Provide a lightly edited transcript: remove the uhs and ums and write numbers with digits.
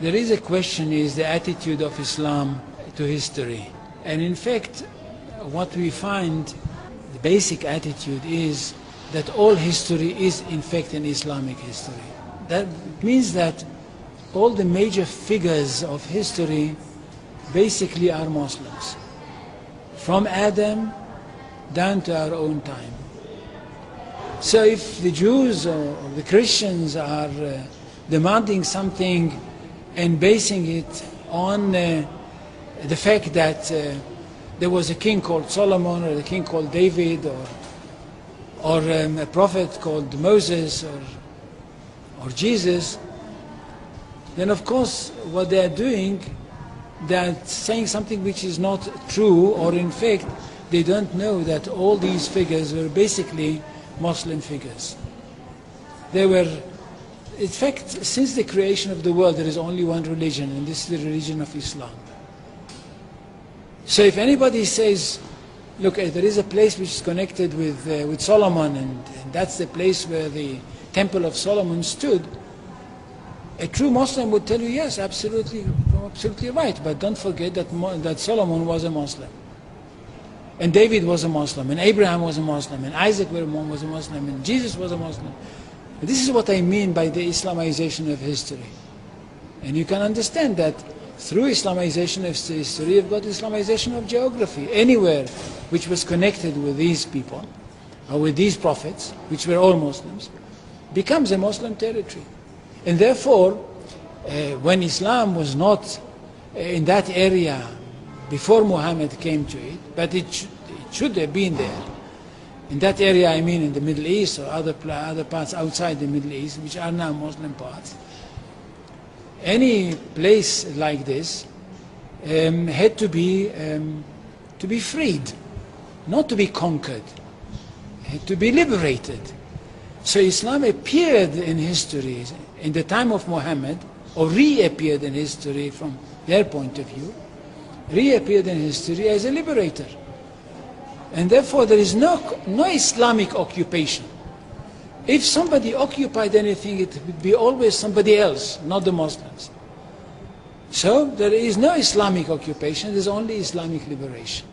There is a question, is the attitude of Islam to history. And in fact, what we find, the basic attitude is that all history is in fact an Islamic history. That means that all the major figures of history basically are Muslims. From Adam down to our own time. So if the Jews or the Christians are demanding something and basing it on the fact that there was a king called Solomon, or a king called David, or a prophet called Moses, or Jesus, then of course what they are doing, they are saying something which is not true, or in fact they don't know that all these figures were basically Muslim figures. They were, in fact, since the creation of the world there is only one religion, and this is the religion of Islam. So if anybody says, look, there is a place which is connected with Solomon, and that's the place where the Temple of Solomon stood, a true Muslim would tell you, yes, absolutely right, but don't forget that Solomon was a Muslim. And David was a Muslim, and Abraham was a Muslim, and Isaac was a Muslim, and Jesus was a Muslim. And this is what I mean by the Islamization of history. And you can understand that through Islamization of history, you've got Islamization of geography. Anywhere which was connected with these people, or with these prophets, which were all Muslims, becomes a Muslim territory. And therefore, when Islam was not in that area before Muhammad came to it, but it should have been there. In that area, I mean in the Middle East or other parts outside the Middle East, which are now Muslim parts. Any place like this had to be freed, not to be conquered, had to be liberated. So Islam appeared in history in the time of Muhammad, or reappeared in history from their point of view, reappeared in history as a liberator. And therefore there is no Islamic occupation. If somebody occupied anything, it would be always somebody else, not the Muslims. So there is no Islamic occupation, there is only Islamic liberation.